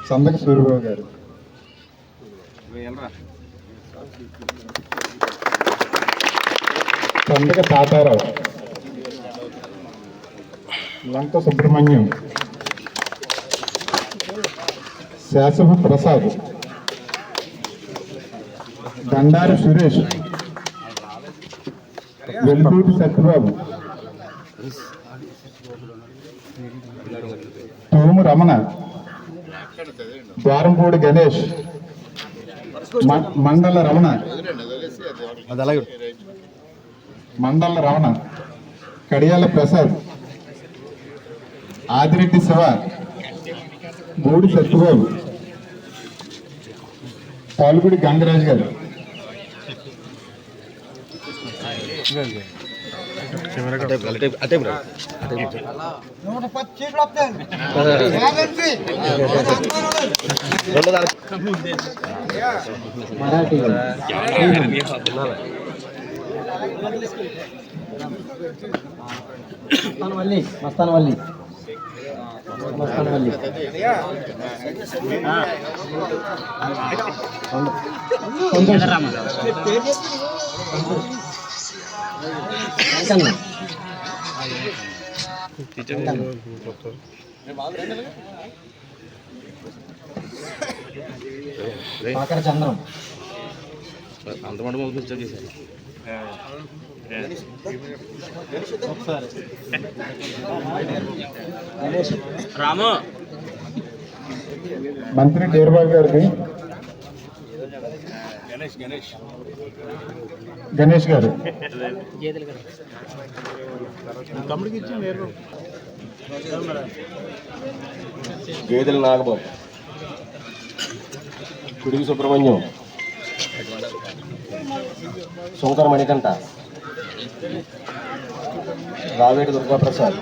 సందక సూర్యబాబు గారు, సందక తాతారావు, లంక సుబ్రహ్మణ్యం, శాసవ ప్రసాద్, బండారు సురేష్, వెల్పూటి సత్యబాబు, తోము రమణ, ద్వారంపూడి గణేష్, మండల రమణ, కడియాల ప్రసాద్, ఆదిరెడ్డి శివ, గూడి సత్యబాబు, పాల్గుడి గంగరాజు గారు, మస్తానవల్లి చంద్రం అంతమంది మొదలు చేశారు. రాము మంత్రి డేర్బాబు గారికి, గణేష్ గారు, గేదెల నాగబాబు, కుడికి సుబ్రహ్మణ్యం, శంకర మణికంఠ, రావేటి దుర్గాప్రసాద్,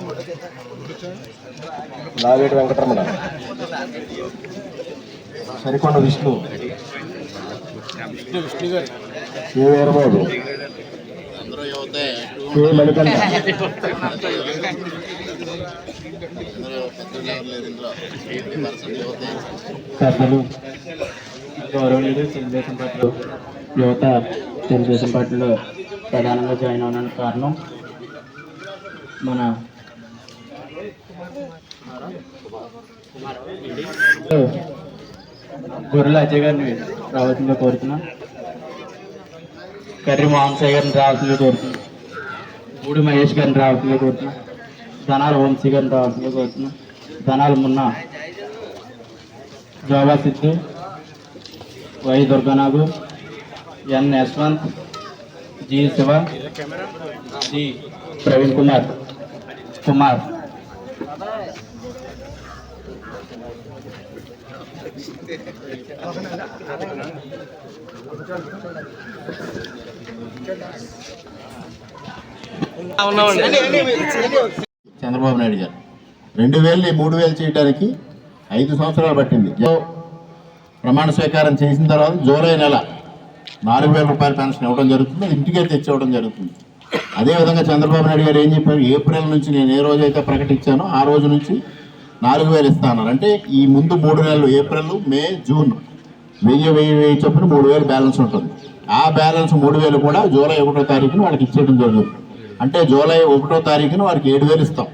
లావేటి వెంకటరమణ, సరికొండ విష్ణు, కే వీరబాబు, కే మణికంఠ, పెద్దలు, గౌరవనీయులు, తెలుగుదేశం పార్టీలో యువత తెలుగుదేశం పార్టీలో ప్రధానంగా జాయిన్ అవడానికి కారణం మన గొర్రెల అజయ్ గారిని రావాల్సిందిగా కోరుతున్నాం. కర్రీ మోహన్ సాయి గారిని రావాల్సిందిగా కోరుతున్నాం. గూడి మహేష్ గారిని రావాల్సిందిగా కోరుతున్నాం. ధనాల వంశీ గారిని రావాల్సిందిగా కోరుతున్నాం. Dhanala Munna, Joba Siddhu, Y Durganagu, N Yashwanth, G Shiva, G Praveen Kumar, Chandrababu Naidu గారు 2000ని 3000 చేయడానికి 5 సంవత్సరాలు పట్టింది. ప్రమాణ స్వీకారం చేసిన తర్వాత జూలై నెల 4000 రూపాయల పెన్షన్ ఇవ్వడం జరుగుతుంది. అది ఇంటికే తెచ్చి ఇవ్వడం జరుగుతుంది. అదేవిధంగా చంద్రబాబు నాయుడు గారు ఏం చెప్పారు, ఏప్రిల్ నుంచి నేను ఏ రోజైతే ప్రకటించానో ఆ రోజు నుంచి 4000 ఇస్తాను. అంటే ఈ ముందు 3 నెలలు ఏప్రిల్, మే, జూన్ 1000 చొప్పున 3000 బ్యాలెన్స్ ఉంటుంది. ఆ బ్యాలెన్స్ 3000 కూడా జూలై 1వ తారీఖున వాళ్ళకి ఇచ్చేయడం జరుగుతుంది. అంటే జూలై 1వ తారీఖున వారికి 7000 ఇస్తాం.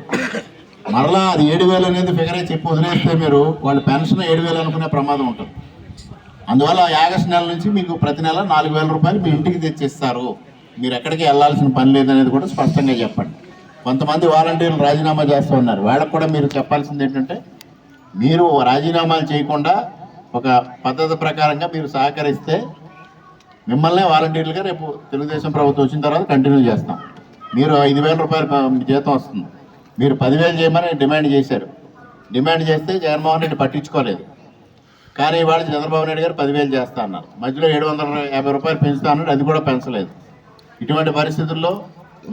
మరలా అది 7000 అనేది ఫిగరే చెప్పి వదిలేస్తే మీరు వాళ్ళ పెన్షన్ 7000 అనుకునే ప్రమాదం ఉంటుంది. అందువల్ల ఆగస్టు నెల నుంచి మీకు ప్రతి నెల 4000 రూపాయలు మీ ఇంటికి తెచ్చిస్తారు. మీరు ఎక్కడికి వెళ్ళాల్సిన పని లేదనేది కూడా స్పష్టంగా చెప్పండి. కొంతమంది వాలంటీర్లు రాజీనామా చేస్తూ ఉన్నారు. వాళ్ళకు కూడా మీరు చెప్పాల్సింది ఏంటంటే, మీరు రాజీనామాలు చేయకుండా ఒక పద్ధతి ప్రకారంగా మీరు సహకరిస్తే మిమ్మల్నే వాలంటీర్లుగా రేపు తెలుగుదేశం ప్రభుత్వం వచ్చిన తర్వాత కంటిన్యూ చేస్తాం. మీరు 5000 రూపాయలు జీతం వస్తుంది, మీరు 10,000 చేయమని డిమాండ్ చేశారు. డిమాండ్ చేస్తే జగన్మోహన్ రెడ్డి పట్టించుకోలేదు. కానీ ఇవాళ చంద్రబాబు నాయుడు గారు 10,000 చేస్తా అన్నారు. మధ్యలో 750 రూపాయలు పెంచుతా అన్నాడు, అది కూడా పెంచలేదు. ఇటువంటి పరిస్థితుల్లో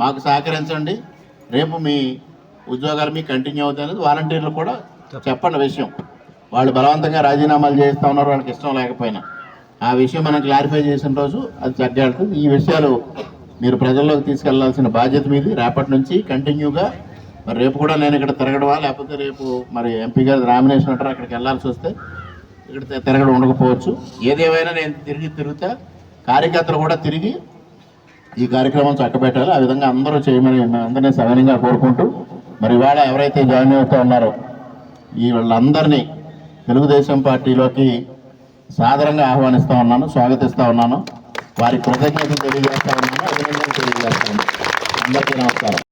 మాకు సహకరించండి, రేపు మీ ఉద్యోగాలు మీకు కంటిన్యూ అవుతాయి అనేది వాలంటీర్లు కూడా చెప్పండి విషయం. వాళ్ళు బలవంతంగా రాజీనామాలు చేస్తూ ఉన్నారు, వాళ్ళకి ఇష్టం లేకపోయినా. ఆ విషయం మనం క్లారిఫై చేసిన రోజు అది తగ్గేస్తుంది. ఈ విషయాలు మీరు ప్రజల్లోకి తీసుకెళ్లాల్సిన బాధ్యత మీది. రేపటి నుంచి కంటిన్యూగా మరి రేపు కూడా నేను ఇక్కడ తిరగడమా, లేకపోతే రేపు మరి ఎంపీ గారి నామినేషన్ అంటారు అక్కడికి వెళ్ళాల్సి వస్తే ఇక్కడ తిరగడం ఉండకపోవచ్చు. ఏదేమైనా నేను తిరుగుతా, కార్యకర్తలు కూడా తిరిగి ఈ కార్యక్రమం చక్కబెట్టాలి. ఆ విధంగా అందరూ చేయమని అందరినీ సవినయంగా కోరుకుంటూ, మరి ఇవాళ ఎవరైతే జాయిన్ అవుతూ ఉన్నారో ఈ వాళ్ళందరినీ తెలుగుదేశం పార్టీలోకి సాదరంగా ఆహ్వానిస్తూ ఉన్నాను, స్వాగతిస్తూ ఉన్నాను. వారి కృతజ్ఞతలు తెలియజేస్తా ఉన్నాను, అభినందనలు తెలియజేస్తా ఉన్నాను. అందరికీ నమస్కారం.